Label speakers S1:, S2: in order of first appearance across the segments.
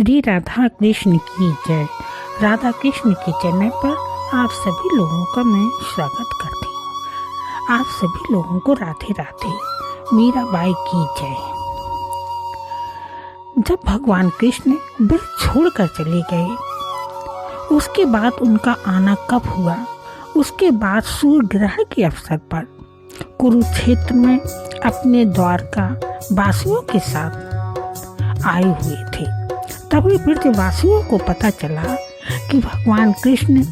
S1: श्री राधा कृष्ण की जय। राधा कृष्ण के चैनल पर आप सभी लोगों का मैं स्वागत करती हूँ। आप सभी लोगों को राधे राधे, मीराबाई की जय। जब भगवान कृष्ण ब्रज छोड़कर चले गए, उसके बाद उनका आना कब हुआ? उसके बाद सूर्य ग्रहण के अवसर पर कुरुक्षेत्र में अपने द्वारका वासियों के साथ आए हुए थे। तभी ब्रजवासियों को पता चला कि भगवान कृष्ण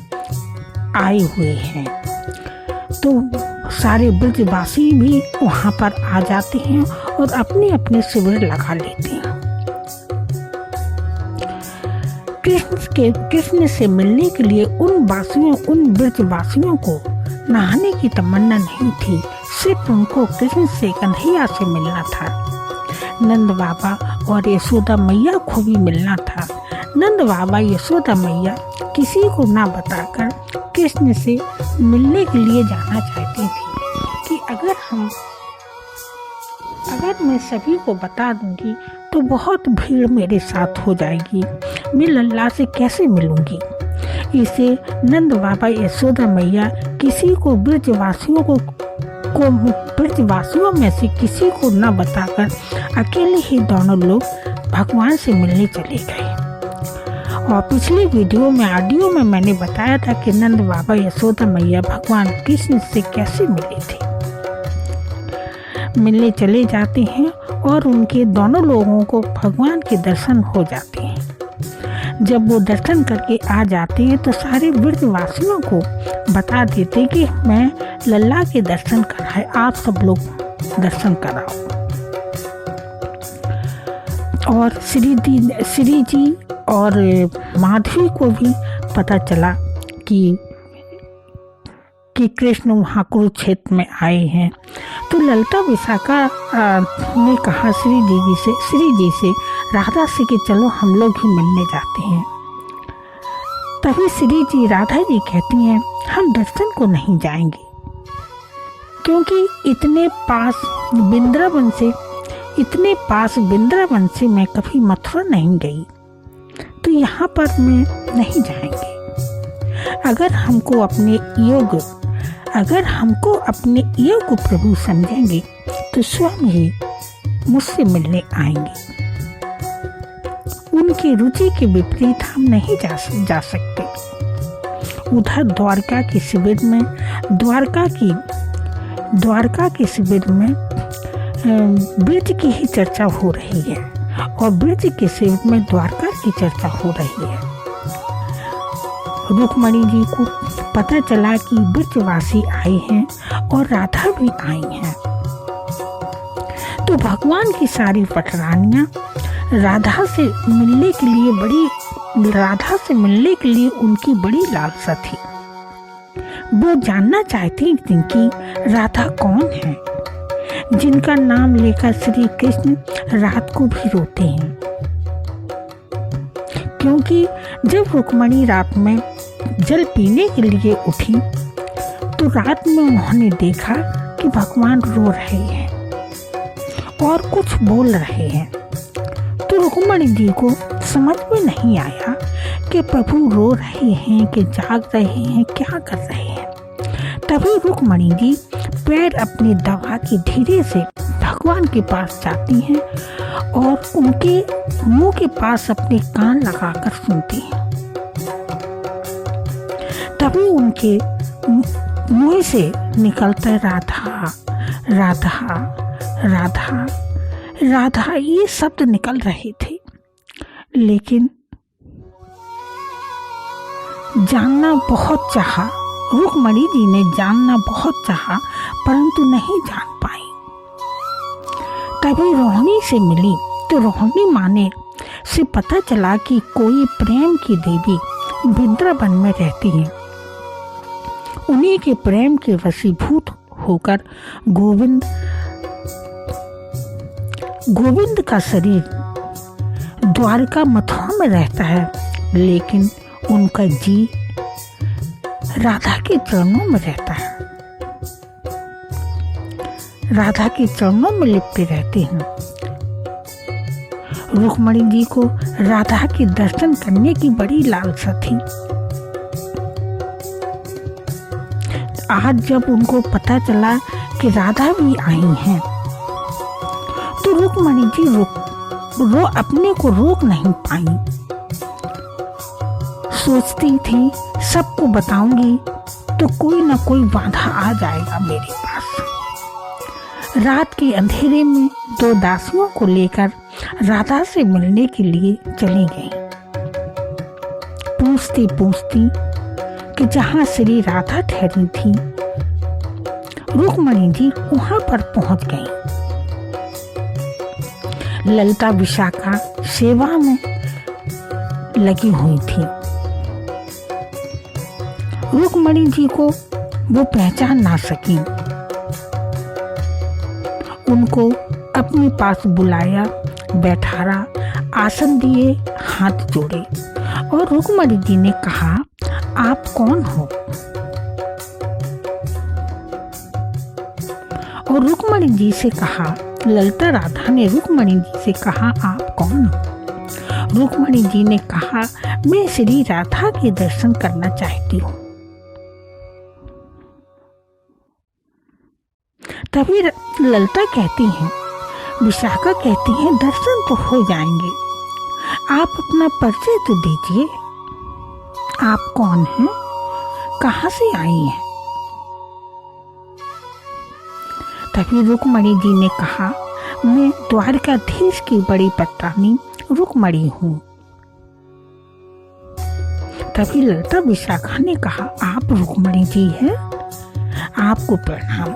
S1: आए हुए हैं, तो सारे ब्रजवासी भी वहाँ पर आ जाते हैं और अपने अपने शिविर लगा लेते हैं। कृष्ण से मिलने के लिए उन ब्रजवासियों को नहाने की तमन्ना नहीं थी, सिर्फ उनको कृष्ण से कन्हैया से मिलना था। नंद बाबा और यशोदा मैया को भी मिलना था। नंद बाबा यशोदा मैया किसी को ना बताकर कृष्ण से मिलने के लिए जाना चाहती थी कि अगर मैं सभी को बता दूंगी तो बहुत भीड़ मेरे साथ हो जाएगी, मैं लल्ला से कैसे मिलूंगी। इसे नंद बाबा यशोदा मैया किसी को ब्रजवासियों में से किसी को न बताकर अकेले ही दोनों लोग भगवान से मिलने चले गए। और पिछले ऑडियो में मैंने बताया था कि नंद बाबा यशोदा मैया भगवान कृष्ण से कैसे मिले थे। मिलने चले जाते हैं और उनके दोनों लोगों को भगवान के दर्शन हो जाते हैं। जब वो दर्शन करके आ जाते हैं तो सारे ब्रजवासियों को बता देते कि मैं लल्ला के दर्शन कराए, आप सब लोग दर्शन कराओ। और श्री जी और माधवी को भी पता चला कि कृष्ण वहाँ कुरुक्षेत्र में आए हैं। तो ललिता विशाखा ने कहा श्री जी से राधा से कि चलो हम लोग ही मिलने जाते हैं। तभी श्री जी राधा जी कहती हैं हम दर्शन को नहीं जाएंगे, क्योंकि इतने पास वृंदावन से मैं कभी मथुरा नहीं गई, तो यहाँ पर मैं नहीं जाएंगे। अगर हमको अपने योग प्रभु समझेंगे तो स्वयं ही मुझसे मिलने आएंगे। उनकी रुचि के विपरीत हम नहीं जा सकते। उधर द्वारका के शिविर में ब्रज की ही चर्चा हो रही है और ब्रज के शिविर में द्वारका की चर्चा हो रही है। रुक्मणी जी को पता चला कि ब्रजवासी आए हैं और राधा भी आई हैं, तो भगवान की सारी पटरानियां राधा से मिलने के लिए उनकी बड़ी लालसा थी। वो जानना चाहती थी कि राधा कौन है, जिनका नाम लेकर श्री कृष्ण रात को भी रोते हैं। क्योंकि जब रुक्मणी रात में जल पीने के लिए उठी तो रात में उन्होंने देखा कि भगवान रो रहे हैं और कुछ बोल रहे हैं। तो रुक्मणी जी को समझ में नहीं आया कि प्रभु रो रहे हैं कि जाग रहे हैं, क्या कर रहे हैं। तभी रुक्मणी जी पैर अपने दबा के धीरे से भगवान के पास जाती हैं और उनके मुंह के पास अपने कान लगाकर सुनती हैं। तभी उनके मुंह से निकलता राधा राधा राधा राधा ये शब्द निकल रहे थे, लेकिन जानना बहुत चाहा, रुक्मणी जी ने जानना बहुत चाहा परंतु नहीं जान पाई। तभी रोहिणी से मिली तो रोहिणी माने से पता चला कि कोई प्रेम की देवी वृंदावन में रहती है। उन्हीं के प्रेम के वशीभूत होकर गोविंद का शरीर द्वारका मथुरा में रहता है, लेकिन उनका जी राधा के चरणों में रहता है, राधा के चरणों में लिपटे रहते हैं। रुक्मणी जी को राधा के दर्शन करने की बड़ी लालसा थी। आज जब उनको पता चला कि राधा भी आई हैं, तो रुक्मणी जी अपने को रोक नहीं पाई। सोचती थी सबको बताऊंगी तो कोई ना कोई बाधा आ जाएगा मेरे पास। रात के अंधेरे में 2 दासियों को लेकर राधा से मिलने के लिए चली गई। पूछती पूछती कि जहां श्री राधा ठहरी थी, रुक्मणी जी वहां पर पहुंच गई। ललिता विशाखा सेवा में लगी हुई थी। रुक्मणी जी को वो पहचान ना सकी। उनको अपने पास बुलाया, बैठारा, आसन दिए, हाथ जोड़े और रुक्मणी जी ने कहा, आप कौन हो? और रुक्मणी जी से कहा, ललिता राधा ने रुक्मणी जी से कहा, आप कौन हो? रुक्मणी जी ने कहा, मैं श्री राधा के दर्शन करना चाहती हूँ। तभी ललिता कहती हैं, विशाखा कहती हैं, दर्शन तो हो जाएंगे, आप अपना परिचय तो दीजिए। आप कौन हैं? कहाँ से आई हैं? तभी रुक्मणी जी ने कहा, मैं द्वारकाधीश की बड़ी पत्रानी रुक्मणी हूँ। तभी ललिता विशाखा ने कहा, आप रुक्मणी जी हैं? आपको प्रणाम।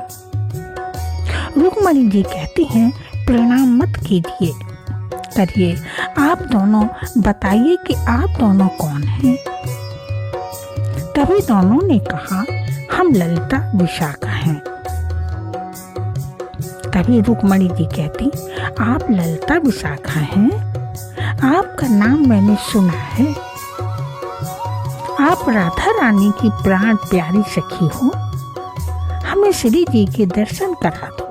S1: रुक्मणी जी कहती हैं, प्रणाम मत कीजिए, करिए, आप दोनों बताइए कि आप दोनों कौन हैं? तभी दोनों ने कहा, हम ललिता विशाखा हैं। तभी रुक्मणी जी कहती, आप ललिता विशाखा हैं? आपका नाम मैंने सुना है। आप राधा रानी की प्राण प्यारी सखी हो। हमें श्री जी के दर्शन करा दो।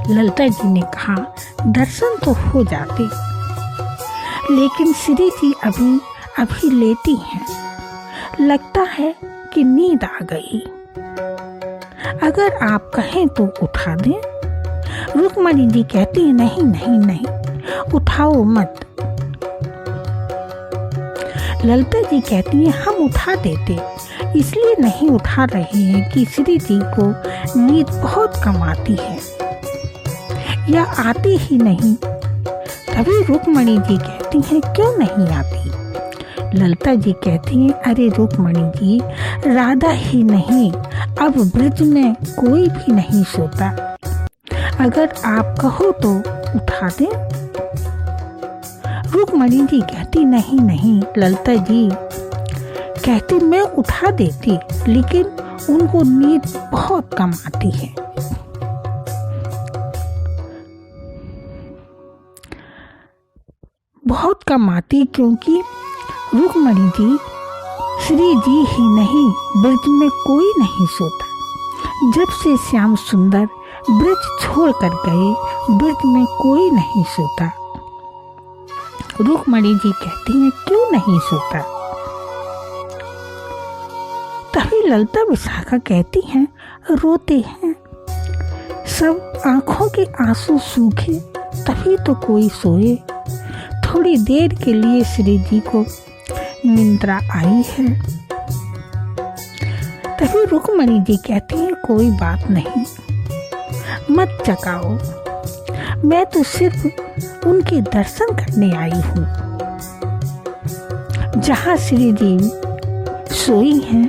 S1: ललिता जी ने कहा, दर्शन तो हो जाते, लेकिन श्री जी अभी लेटी हैं। लगता है कि नींद आ गई। अगर आप कहें तो उठा दें। रुक्मणी जी कहती है, नहीं नहीं नहीं, उठाओ मत। ललिता जी कहती है, हम उठा देते, इसलिए नहीं उठा रहे हैं कि श्री जी को नींद बहुत कम आती है या आती ही नहीं। तभी रुक्मणी जी कहती हैं, क्यों नहीं आती? ललिता जी कहती हैं, अरे रुक्मणी जी, राधा ही नहीं, अब ब्रज में कोई भी नहीं सोता। अगर आप कहो तो उठा दें। रुक्मणी जी कहती, नहीं नहीं ललिता जी, कहती मैं उठा देती, लेकिन उनको नींद बहुत कम आती है। बहुत कम आती क्योंकि रुक्मणी जी, श्री जी ही नहीं, ब्रज में कोई नहीं सोता। जब से श्याम सुंदर ब्रज छोड़ कर गए, ब्रज में कोई नहीं सोता। रुक्मणी जी कहती हैं, क्यों नहीं सोता? तभी ललिता विशाखा कहती हैं, रोते हैं, सब आंखों के आंसू सूखे, तभी तो कोई सोए। थोड़ी देर के लिए श्री जी को निद्रा आई है। तभी रुक्मणी जी कहती है, कोई बात नहीं, मत जगाओ, मैं तो सिर्फ उनके दर्शन करने आई हूँ। जहाँ श्री जी सोई हैं,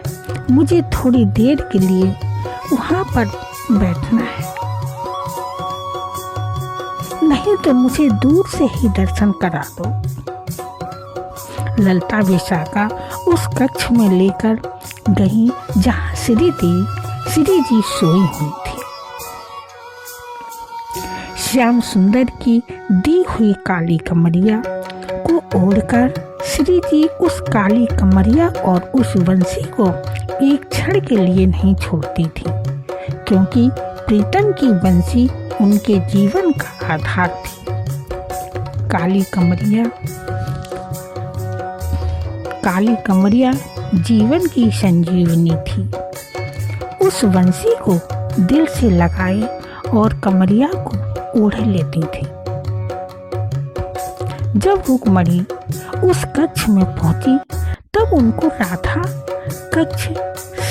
S1: मुझे थोड़ी देर के लिए वहाँ पर बैठना है, नहीं तो मुझे दूर से ही दर्शन करा दो। ललिता विशाखा उस कक्ष में लेकर गई जहाँ श्री जी सोई हुई थी। श्याम सुंदर की दी हुई काली कमरिया को ओढ़कर श्री जी उस काली कमरिया और उस बंसी को एक क्षण के लिए नहीं छोड़ती थी, क्योंकि प्रीतम की बंसी उनके जीवन का आधार थी। काली कमरिया जीवन की संजीवनी थी। उस बंसी को दिल से लगाए और कमरिया को ओढ़ लेती थी। जब रुक्मणी उस कक्ष में पहुंची तब उनको राधा कक्ष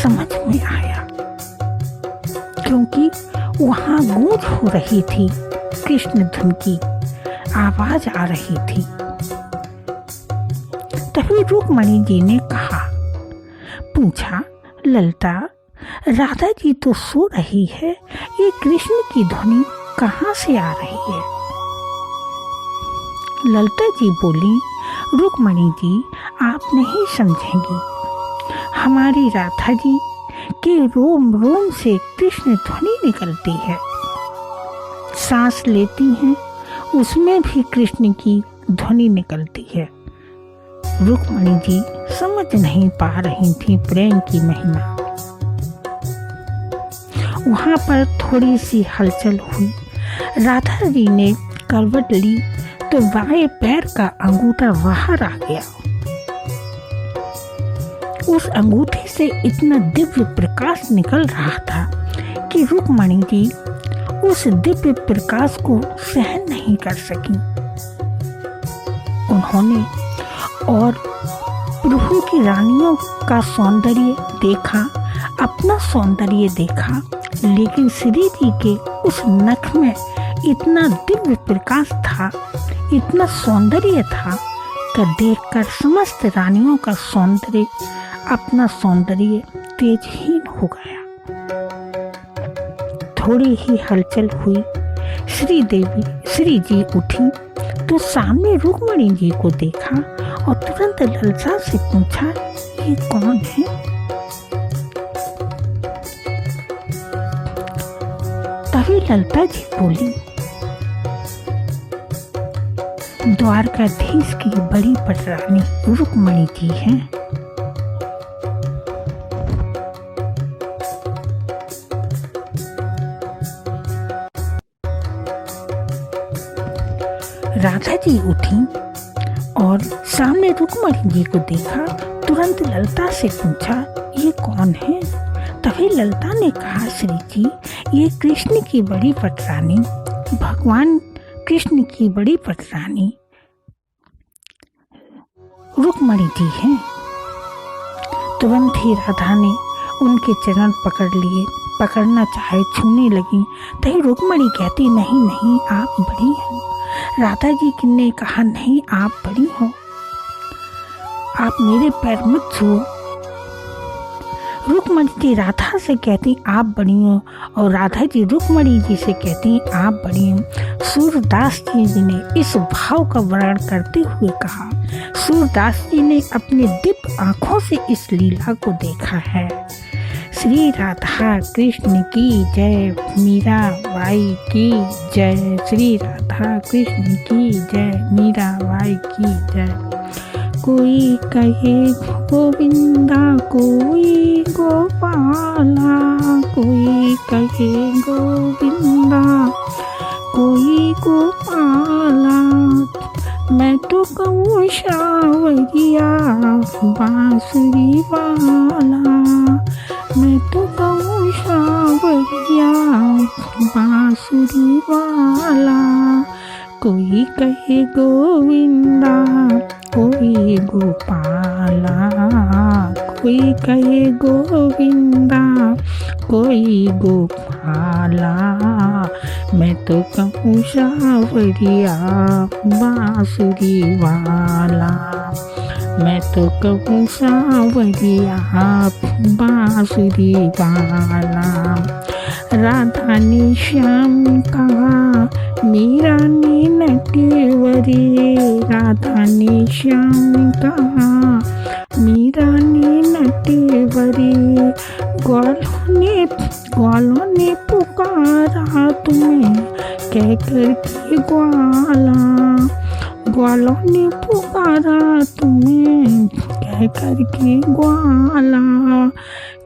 S1: समझ में आया, क्योंकि वहां गूंज हो रही थी, कृष्ण धुन की आवाज आ रही थी। तभी रुक्मणी जी ने पूछा, ललता, राधा जी तो सो रही है, ये कृष्ण की ध्वनि कहाँ से आ रही है? ललता जी बोली, रुक्मणी जी, आप नहीं समझेंगी, हमारी राधा जी के रोम रोम से कृष्ण ध्वनि निकलती है। सांस लेती हैं उसमें भी कृष्ण की ध्वनि निकलती है। रुक्मणी जी समझ नहीं पा रही थी प्रेम की महिमा। वहां पर थोड़ी सी हलचल हुई। राधा जी ने करवट ली तो बाएं पैर का अंगूठा बाहर आ गया। उस अंगूठे से इतना दिव्य प्रकाश निकल रहा था कि रुक्मणी जी उस दिव्य प्रकाश को सहन नहीं कर सकी। उन्होंने और प्रभु की रानियों का सौंदर्य देखा, अपना सौंदर्य देखा, लेकिन श्री जी के उस नख में इतना दिव्य प्रकाश था, इतना सौंदर्य था कि देखकर समस्त रानियों का सौंदर्य, अपना सौंदर्य तेजहीन हो गया। थोड़ी ही हलचल हुई। श्री जी उठी तो सामने रुक्मणी जी को देखा और तुरंत ललचा से पूछा, ये कौन है? तभी ललता जी बोली, द्वारकाधीश की बड़ी पटरानी रुक्मणी जी हैं। राधा जी उठी और सामने रुक्मणी जी को देखा, तुरंत ललता से पूछा, ये कौन है? तभी ललता ने कहा, श्री जी, ये कृष्ण की बड़ी पटरानी, भगवान कृष्ण की बड़ी पटरानी रुक्मणी जी हैं। तुरंत ही राधा ने उनके चरण पकड़ लिए, पकड़ना चाहे, छूने लगी। तभी रुक्मणी कहती, नहीं नहीं, आप बड़ी हैं। राधा जी ने कहा, नहीं, आप बड़ी हो, आप मेरे पैर मत छुओ। रुक्मणी जी राधा से कहती, आप बड़ी हो, और राधा जी रुक्मणी जी से कहती, आप बड़ी हो। सूरदास जी ने इस भाव का वर्णन करते हुए कहा, सूरदास जी ने अपने दिव्य आंखों से इस लीला को देखा है। श्री राधा कृष्ण की जय, मीरा बाई की जय। श्री राधा कृष्ण की जय, मीरा बाई की जय। कोई कहे गोविंदा, कोई गोपाला, कोई कहे गोविंदा, कोई गोपाला, मैं तो कहूँ शावरिया बांसुरी वाला, मैं तो कहूँ शावरिया बांसुरी वाला। कोई कहे गोविंदा, कोई गोपाला, कोई कहे गोविंदा, कोई गोपाला, मैं तो कहूँ शावरिया बांसुरी वाला, मैं तो कहूँ सावरिया बांसुरी वाला। राधा ने श्याम कहा, मीरा ने नटवरी, राधा ने श्याम कहा, मीरा ने नटवरी। ग्वालों ने पुकारा तुम्हें कह कर के ग्वाला, ग्वालों ने पुकारा तुम्हें कह कर के ग्वाला।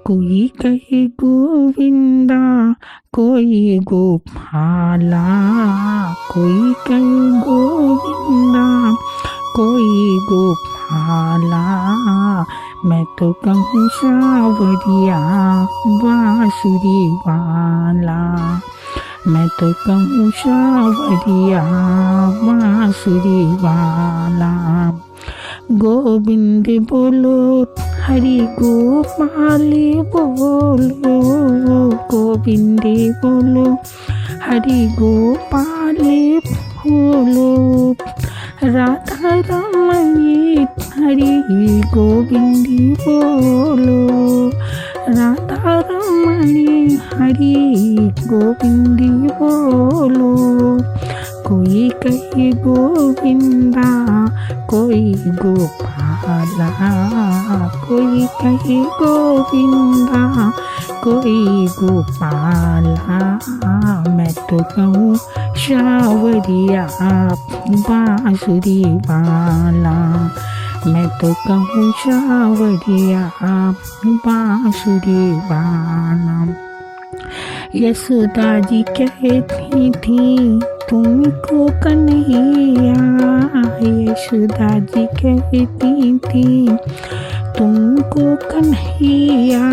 S1: कोई कहे गोविंदा कोई गोपाला, कोई कहे गोविंदा कोई गोपाला, मैं तो कहूँ सावरिया बांसुरी वाला, मैं तो कहूँ सावरिया बांसुरी वाला। गोविंद बोलो हरि गोपाल बोलो, गोविंद बोलो हरि गोपाल बोलो, राधा रमणी हरि गोविंद बोलो, राधा रमणी हरि गोविंद बोलो। कोई कहे गोविंदा कोई गोपाला, कोई कहे गोविंदा कोई गोपाला, मैं तो कहूँ सावरिया बांसुरी वाला, मैं तो कहूँ सावरिया बांसुरी वाला। यशोदा जी कहती थी तुमको कन्हैया, यशोदा जी कहती थी तुमको कन्हैया,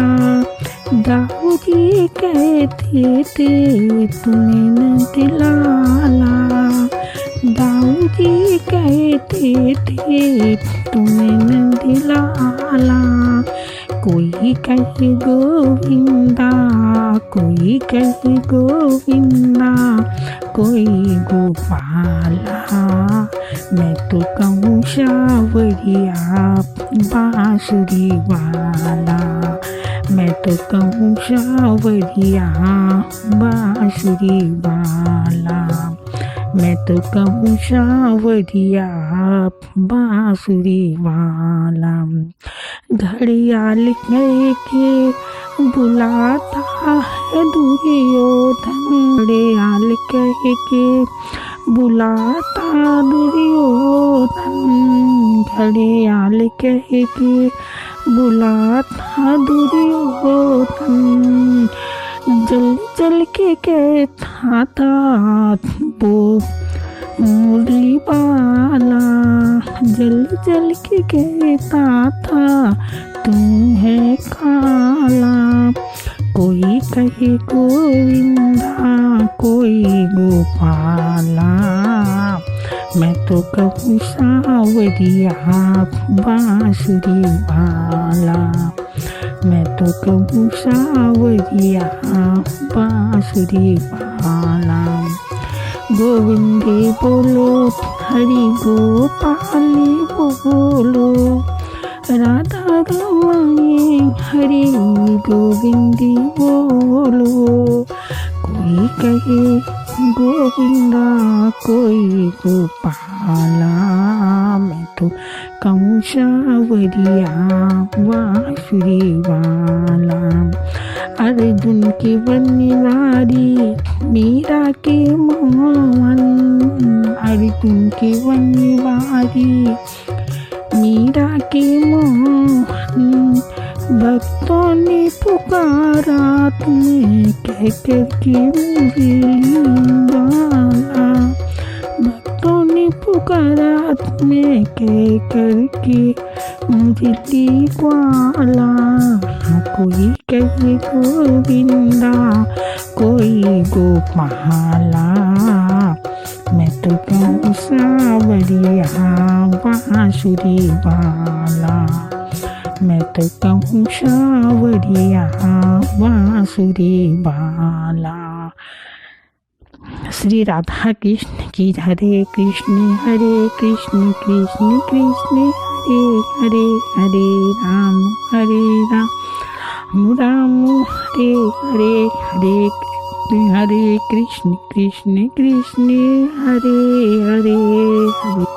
S1: दाऊ जी कहते थे तुम्हें नंदलाला, दाऊ जी कहते थे तुम्हें नंदलाला। कोई कहे गोविंदा कोई कहे गोविंदा कोई गोपाला, मैं तो कहूँ सावरिया बांसुरी वाला, मैं तो कहूँ सावरिया बांसुरी वाला, मैं तो कहूँ सावरिया बांसुरी वाला। घड़ियाल कह के बुलाता है दुर्योधन, घड़ियाल कह के बुलाता दुर्योधन, घड़ियाल कह के बुलाता दुर्योधन, जल जल के कहता था वो मुरली वाला, जल जल के कहता था तू है काला। कोई कहे गोविंदा कोई गोपाला, मैं तो कहूँ सावरिया बांसुरी वाला, मैं तो कहूँ सावरिया बांसुरी वाला। गोविंद बोलो हरि गोपाल बोलो, राधा रमणी हरि गोविंद बोलो। कोई कहे गोविंदा कोई गोपाला, मैं तो कहूँ सावरिया बांसुरी वाला। अर्जुन की बनवारी मीरा के मोहन, अर्जुन की बनवारी मीरा के मोहन, भक्तों ने पुकारा तुम्हें कह कर के मुरली वाला, भक्तों ने पुकारा तुम्हें कह कर के मुरली वाला। कोई कहे गोविंदा कोई गोपाला, मैं तो कहूँ सावरिया बांसुरी वाला, मैं तो कहूँ सावरिया बांसुरी वाला। श्री राधा कृष्ण की हरे कृष्ण कृष्ण कृष्ण हरे हरे राम राम हरे हरे कृष्ण कृष्ण हरे हरे।